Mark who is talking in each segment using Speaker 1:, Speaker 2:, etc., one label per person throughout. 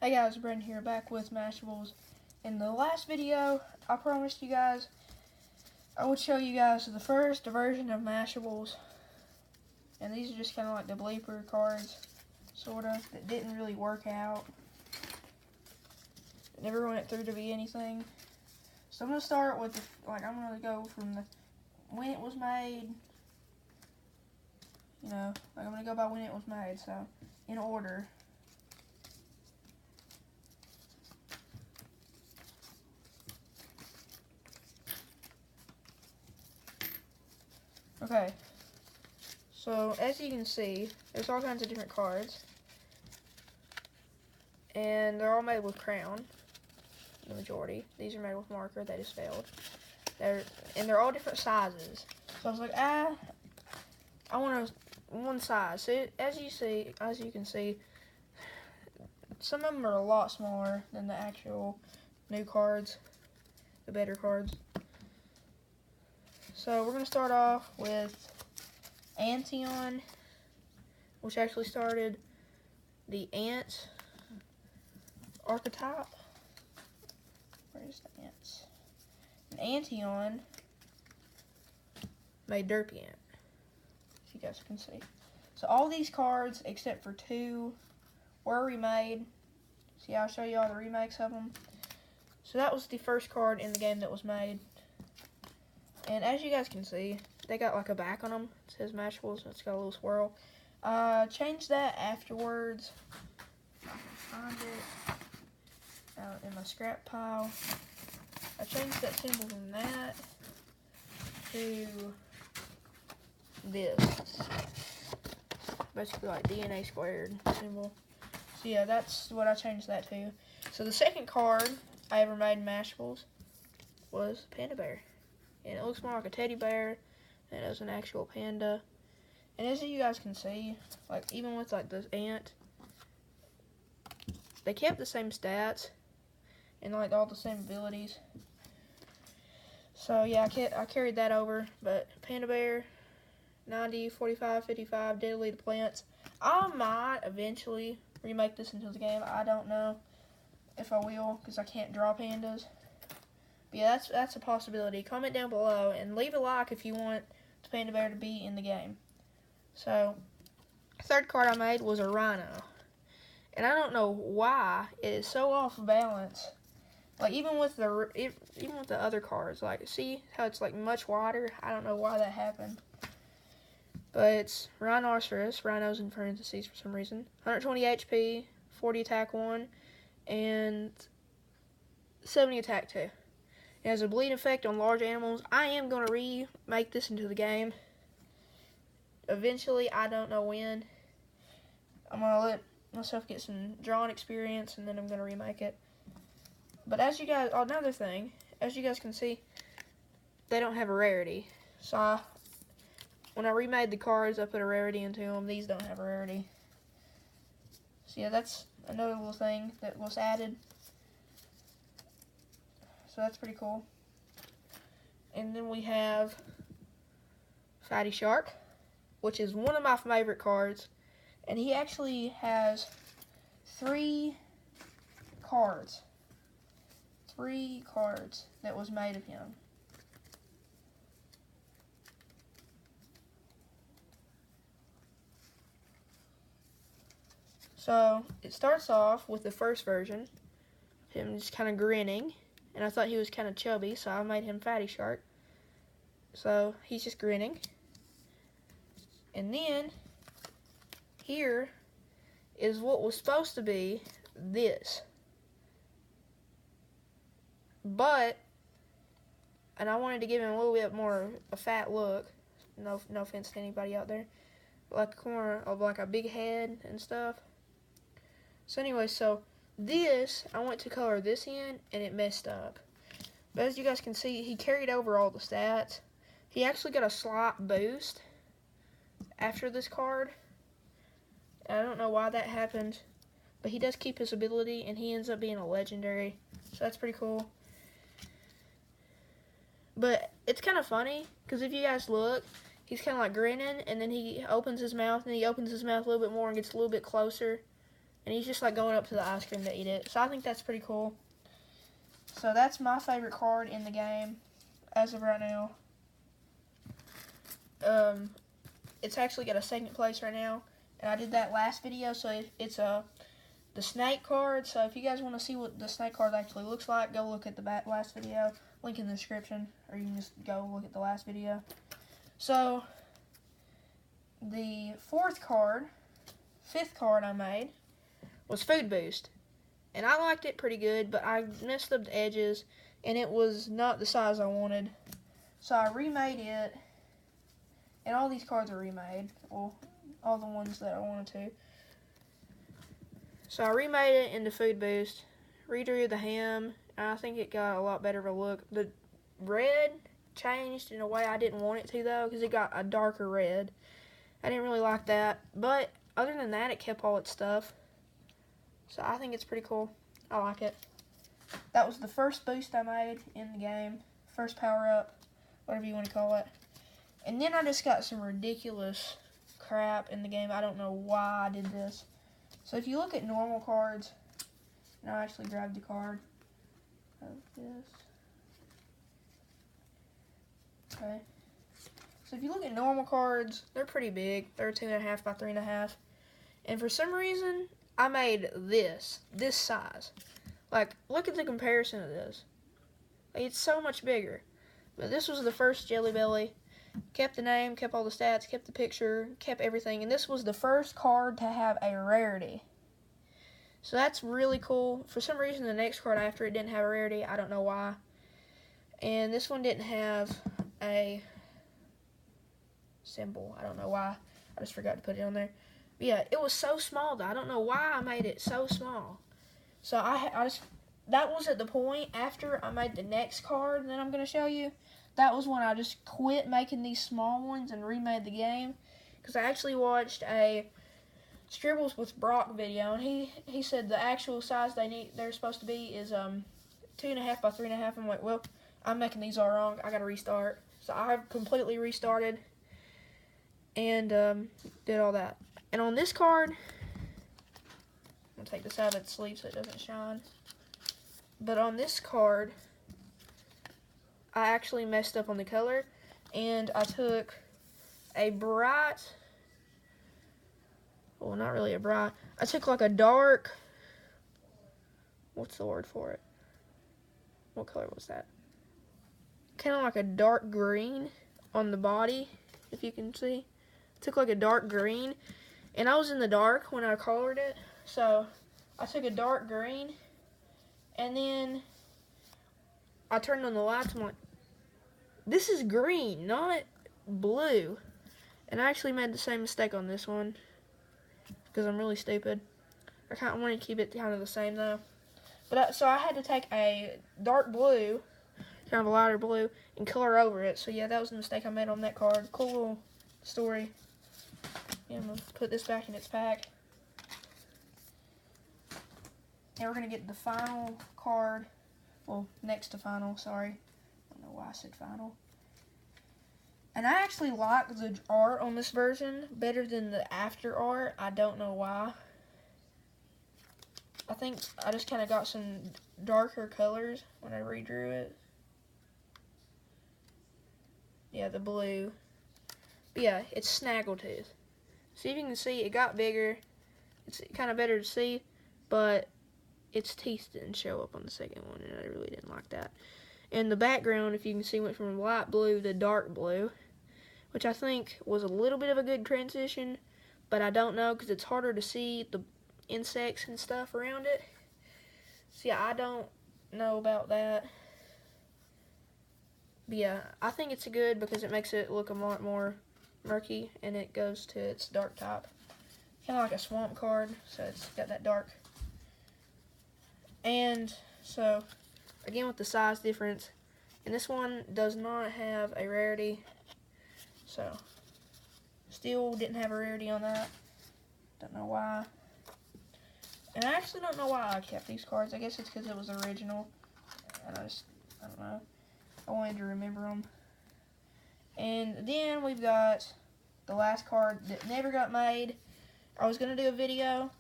Speaker 1: Hey guys, Brendan here, back with Mashables. In the last video, I promised you guys I would show you guys the first version of Mashables. And these are just kind of like the bleeper cards, sort of, that didn't really work out. It never went through to be anything. So I'm going to start with, I'm going to go from when it was made. I'm going to go by when it was made, so in order. Okay, so as you can see, there's all kinds of different cards, and they're all made with crayon, the majority. These are made with marker, they just failed. They're all different sizes. So I was like, I want one size. So as you can see, some of them are a lot smaller than the actual new cards, the better cards. So we're going to start off with Antion, which actually started the ant archetype. Where's the ants? And Antion made Derpy Ant, if you guys can see. So all these cards, except for two, were remade. See, I'll show you all the remakes of them. So that was the first card in the game that was made. And as you guys can see, they got like a back on them. It says Mashables, and it's got a little swirl. Changed that afterwards. If I can find it out in my scrap pile. I changed that symbol from that to this. Basically like DNA squared symbol. So yeah, that's what I changed that to. So the second card I ever made in Mashables was Panda Bear. And it looks more like a teddy bear than it does an actual panda. And as you guys can see, like even with like this ant, they kept the same stats and like all the same abilities. So yeah, I carried that over. But Panda Bear, 90, 45, 55, Deadly the Plants. I might eventually remake this into the game. I don't know if I will, because I can't draw pandas. But yeah, that's a possibility. Comment down below and leave a like if you want the Panda Bear to be in the game. So, third card I made was a Rhino. And I don't know why it is so off balance. Like even with the other cards, like see how it's like much wider? I don't know why that happened. But it's Rhinoceros, rhinos in parentheses for some reason. 120 HP, 40 attack 1, and 70 attack 2. It has a bleed effect on large animals. I am going to remake this into the game. Eventually, I don't know when. I'm going to let myself get some drawing experience, and then I'm going to remake it. But as you guys, another thing, as you guys can see, they don't have a rarity. So when I remade the cards, I put a rarity into them. These don't have a rarity. So yeah, that's another little thing that was added. So that's pretty cool. And then we have Fatty Shark, which is one of my favorite cards. And he actually has 3 cards. 3 cards that was made of him. So it starts off with the first version, him just kind of grinning. And I thought he was kind of chubby, so I made him Fatty Shark. So he's just grinning. And then here is what was supposed to be this. But, and I wanted to give him a little bit more a fat look. No offense to anybody out there. Like a corner of like a big head and stuff. So anyway, so this, I went to color this in, and it messed up. But as you guys can see, he carried over all the stats. He actually got a slight boost after this card. And I don't know why that happened, but he does keep his ability, and he ends up being a legendary. So that's pretty cool. But it's kind of funny, because if you guys look, he's kind of like grinning, and then he opens his mouth, and he opens his mouth a little bit more and gets a little bit closer. and he's just like going up to the ice cream to eat it. So I think that's pretty cool. So that's my favorite card in the game as of right now. It's actually got a second place right now, and I did that last video, so it's the snake card. So if you guys want to see what the snake card actually looks like, go look at the last video, link in the description, or you can just go look at the last video. So the fifth card I made was Food Boost, and I liked it pretty good, but I messed up the edges, and it was not the size I wanted, so I remade it. And all these cards are remade. Well, all the ones that I wanted to. So I remade it into Food Boost. Redrew the ham. And I think it got a lot better of a look. The red changed in a way I didn't want it to, though, because it got a darker red. I didn't really like that. But other than that, it kept all its stuff. So I think it's pretty cool. I like it. That was the first boost I made in the game. First power-up. Whatever you want to call it. And then I just got some ridiculous crap in the game. I don't know why I did this. So if you look at normal cards, and I actually grabbed the card of this. Okay. So if you look at normal cards, they're pretty big. They're 2.5 by 3.5. And for some reason, I made this size. Like, look at the comparison of this. Like, it's so much bigger. But this was the first Jelly Belly. Kept the name, kept all the stats, kept the picture, kept everything. And this was the first card to have a rarity. So that's really cool. For some reason, the next card after it didn't have a rarity. I don't know why. And this one didn't have a symbol. I don't know why. I just forgot to put it on there. But yeah, it was so small, though. I don't know why I made it so small. So that was at the point after I made the next card that I'm going to show you. That was when I just quit making these small ones and remade the game. Because I actually watched a Scribbles with Brock video, and he said the actual size they're supposed to be is 2.5 by 3.5. I'm like, well, I'm making these all wrong. I got to restart. So I completely restarted and did all that. And on this card, I'm going to take this out of its sleeve so it doesn't shine. But on this card, I actually messed up on the color, and I took a bright, well, not really a bright, I took like a dark, what's the word for it? What color was that? Kind of like a dark green on the body, if you can see. I took like a dark green, and I was in the dark when I colored it, so I took a dark green, and then I turned on the lights. I'm like, this is green, not blue. And I actually made the same mistake on this one because I'm really stupid. I kind of want to keep it kind of the same though. But so I had to take a dark blue, kind of a lighter blue, and color over it. So yeah, that was the mistake I made on that card. Cool little story. Yeah, I'm gonna put this back in its pack. Now we're gonna get the final card. Well, next to final, sorry. I don't know why I said final. And I actually like the art on this version better than the after art. I don't know why. I think I just kind of got some darker colors when I redrew it. Yeah, the blue. But yeah, it's Snaggletooth. See if you can see, it got bigger. It's kind of better to see, but its teeth didn't show up on the second one, and I really didn't like that. And the background, if you can see, went from light blue to dark blue, which I think was a little bit of a good transition, but I don't know because it's harder to see the insects and stuff around it. So yeah, I don't know about that. But yeah, I think it's good because it makes it look a lot more murky, and it goes to its dark type. Kind of like a swamp card, so it's got that dark. And so, again with the size difference, and this one does not have a rarity, so still didn't have a rarity on that. Don't know why. And I actually don't know why I kept these cards. I guess it's because it was original, and I don't know. I wanted to remember them. And then we've got the last card that never got made. I was going to do a video,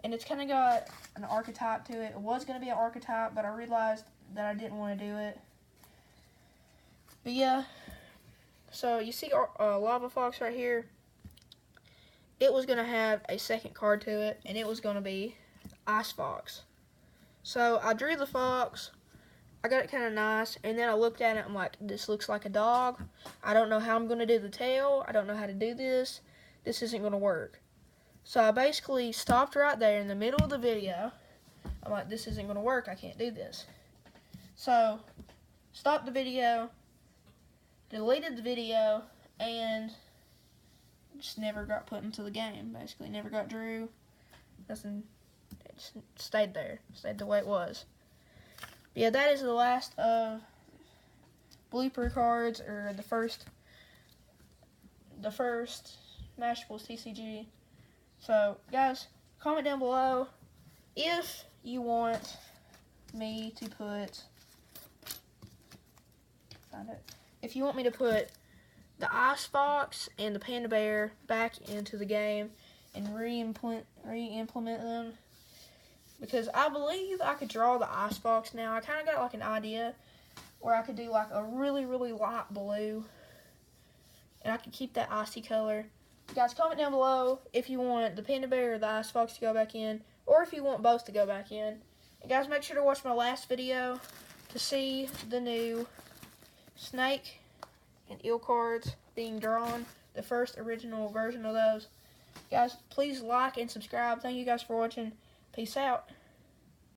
Speaker 1: And it's kind of got an archetype to it. It was going to be an archetype, but I realized that I didn't want to do it. But yeah, so you see Lava Fox right here. It was going to have a second card to it, and it was going to be Ice Fox. So I drew the fox. I got it kind of nice, and then I looked at it. I'm like, this looks like a dog. I don't know how I'm going to do the tail. I don't know how to do this. This isn't going to work. So I basically stopped right there in the middle of the video. I'm like, this isn't going to work. I can't do this. So stopped the video, deleted the video, and just never got put into the game. Basically, never got drew. Nothing. It just stayed there. Stayed the way it was. But yeah, that is the last of blooper cards, or the first Mashables TCG. So, guys, comment down below if you want me to put the Ice Fox and the Panda Bear back into the game and re-implement them. Because I believe I could draw the Ice Fox now. I kind of got like an idea where I could do like a really, really light blue. And I could keep that icy color. Guys, comment down below if you want the Panda Bear or the Ice Fox to go back in. Or if you want both to go back in. And guys, make sure to watch my last video to see the new snake and eel cards being drawn. The first original version of those. Guys, please like and subscribe. Thank you guys for watching. Peace out.